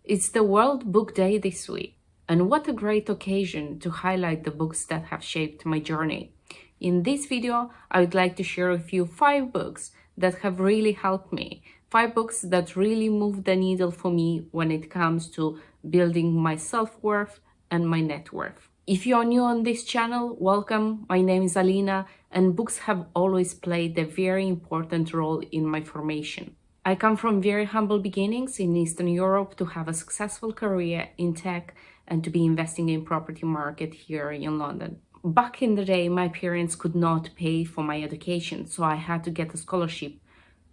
It's the World Book Day this week, and what a great occasion to highlight the books that have shaped my journey. In this video, I would like to share with you 5 books that have really helped me, 5 books that really move the needle for me when it comes to building my self-worth and my net worth. If you're new on this channel, welcome. My name is Alina, and books have always played a very important role in my formation. I come from very humble beginnings in Eastern Europe to have a successful career in tech and to be investing in property market here in London. Back in the day, my parents could not pay for my education, so I had to get a scholarship.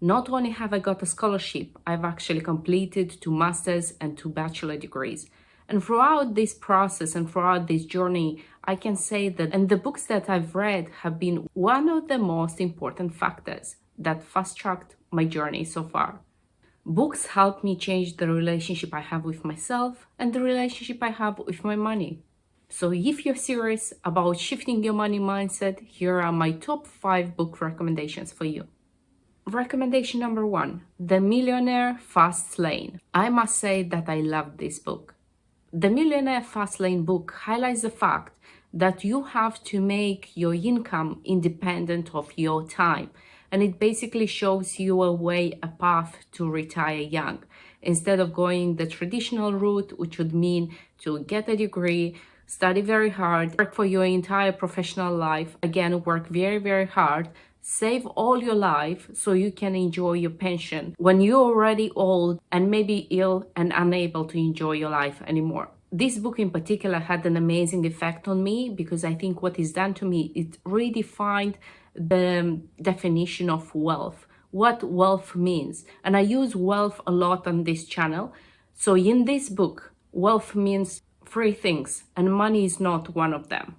Not only have I got a scholarship, I've actually completed 2 masters and 2 bachelor degrees. And throughout this process and throughout this journey, I can say that, and the books that I've read have been one of the most important factors that fast-tracked my journey so far. Books help me change the relationship I have with myself and the relationship I have with my money. So if you're serious about shifting your money mindset, here are my top 5 book recommendations for you. Recommendation number 1, The Millionaire Fastlane. I must say that I love this book. The Millionaire Fastlane book highlights the fact that you have to make your income independent of your time. And it basically shows you a path to retire young. Instead of going the traditional route, which would mean to get a degree, study very hard, work for your entire professional life, again, work very, very hard, save all your life so you can enjoy your pension when you're already old and maybe ill and unable to enjoy your life anymore. This book in particular had an amazing effect on me because I think what is done to me, it redefined the definition of wealth, what wealth means. And I use wealth a lot on this channel. So in this book, wealth means 3 things, and money is not one of them.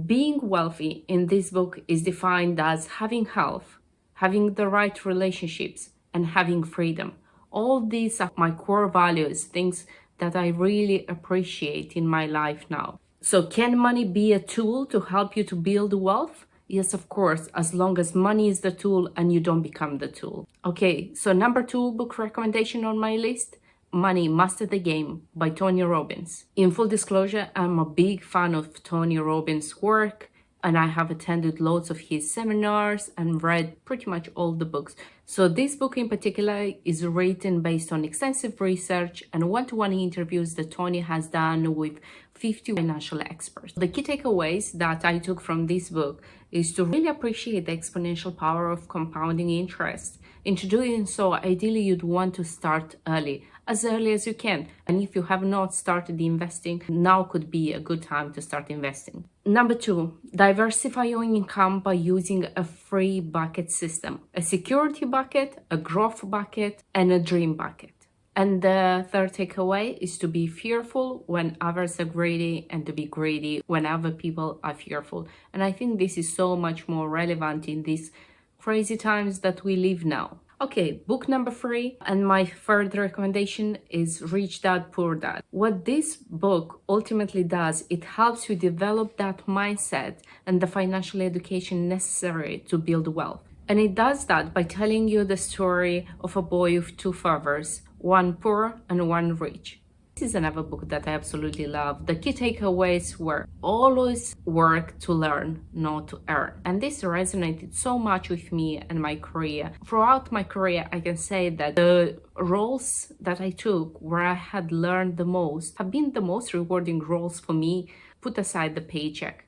Being wealthy in this book is defined as having health, having the right relationships, and having freedom. All these are my core values, things that I really appreciate in my life now. So can money be a tool to help you to build wealth? Yes, of course, as long as money is the tool and you don't become the tool. Okay, so number 2 book recommendation on my list, Money Master the Game by Tony Robbins. In full disclosure, I'm a big fan of Tony Robbins' work, and I have attended loads of his seminars and read pretty much all the books. So this book in particular is written based on extensive research and one-to-one interviews that Tony has done with 50 financial experts. The key takeaways that I took from this book is to really appreciate the exponential power of compounding interest. In doing so, ideally you'd want to start early as you can. And if you have not started investing, now could be a good time to start investing. Number 2, diversify your income by using a 3 bucket system: a security bucket, a growth bucket, and a dream bucket. And the third takeaway is to be fearful when others are greedy and to be greedy when other people are fearful. And I think this is so much more relevant in these crazy times that we live now. Okay, book number 3, and my third recommendation is Rich Dad, Poor Dad. What this book ultimately does, it helps you develop that mindset and the financial education necessary to build wealth. And it does that by telling you the story of a boy with 2 fathers, one poor and one rich. This is another book that I absolutely love. The key takeaways were always work to learn, not to earn. And this resonated so much with me and my career. Throughout my career, I can say that the roles that I took where I had learned the most have been the most rewarding roles for me, put aside the paycheck.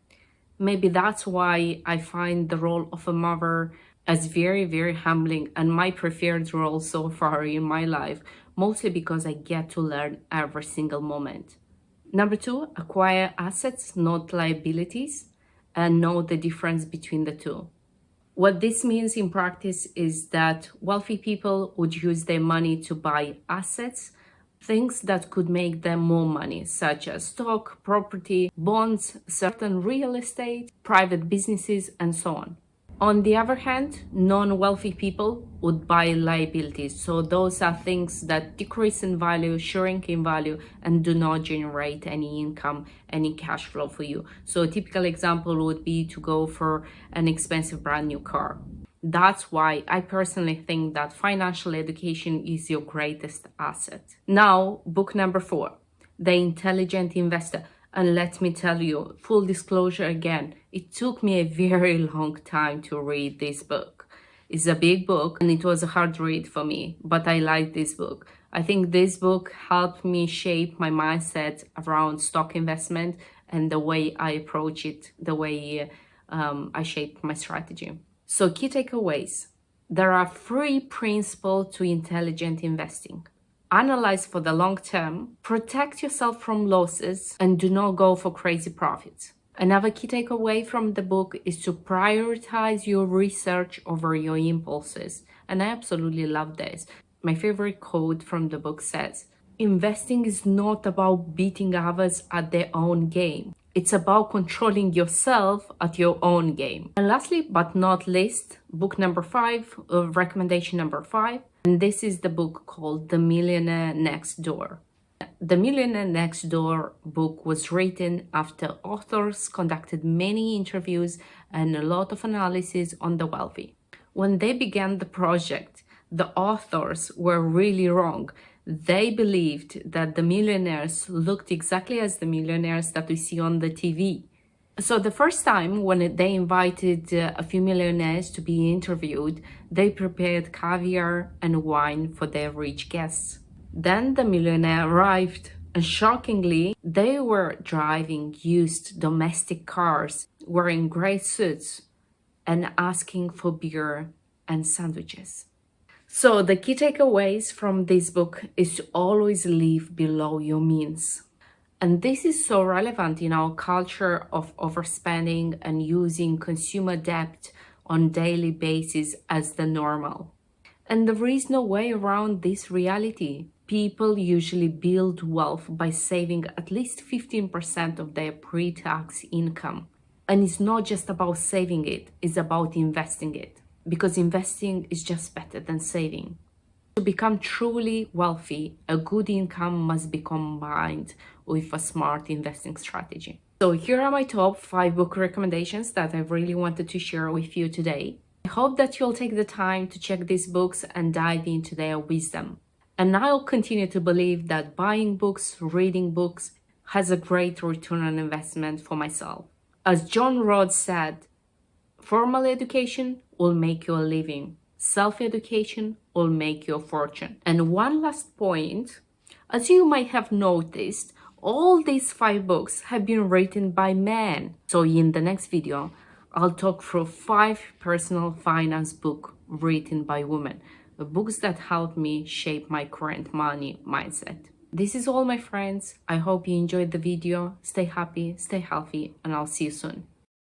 Maybe that's why I find the role of a mother as very, very humbling and my preferred role so far in my life, mostly because I get to learn every single moment. Number 2, acquire assets, not liabilities, and know the difference between the two. What this means in practice is that wealthy people would use their money to buy assets, things that could make them more money, such as stock, property, bonds, certain real estate, private businesses, and so on. On the other hand, non-wealthy people would buy liabilities. So those are things that decrease in value, shrink in value, and do not generate any income, any cash flow for you. So a typical example would be to go for an expensive brand new car. That's why I personally think that financial education is your greatest asset. Now, book number 4, The Intelligent Investor. And let me tell you, full disclosure again, it took me a very long time to read this book. It's a big book and it was a hard read for me, but I like this book. I think this book helped me shape my mindset around stock investment and the way I approach it, the way I shape my strategy. So key takeaways. There are 3 principles to intelligent investing. Analyze for the long term, protect yourself from losses, and do not go for crazy profits. Another key takeaway from the book is to prioritize your research over your impulses. And I absolutely love this. My favorite quote from the book says, investing is not about beating others at their own game. It's about controlling yourself at your own game. And lastly, but not least, book number 5, recommendation number 5. And this is the book called The Millionaire Next Door. The Millionaire Next Door book was written after authors conducted many interviews and a lot of analysis on the wealthy. When they began the project, the authors were really wrong. They believed that the millionaires looked exactly as the millionaires that we see on the TV. So the first time when they invited a few millionaires to be interviewed, they prepared caviar and wine for their rich guests. Then the millionaire arrived, and shockingly, they were driving used domestic cars, wearing great suits, and asking for beer and sandwiches. So the key takeaways from this book is to always live below your means. And this is so relevant in our culture of overspending and using consumer debt on a daily basis as the normal. And there is no way around this reality. People usually build wealth by saving at least 15% of their pre-tax income. And it's not just about saving it, it's about investing it. Because investing is just better than saving. To become truly wealthy, a good income must be combined with a smart investing strategy. So here are my top 5 book recommendations that I really wanted to share with you today. I hope that you'll take the time to check these books and dive into their wisdom. And I'll continue to believe that buying books, reading books, has a great return on investment for myself. As John Rhodes said, formal education will make you a living. Self-education will make you a fortune. And one last point, as you might have noticed, all these 5 books have been written by men. So in the next video, I'll talk through 5 personal finance books written by women. The books that helped me shape my current money mindset. This is all, my friends. I hope you enjoyed the video. Stay happy, stay healthy, and I'll see you soon.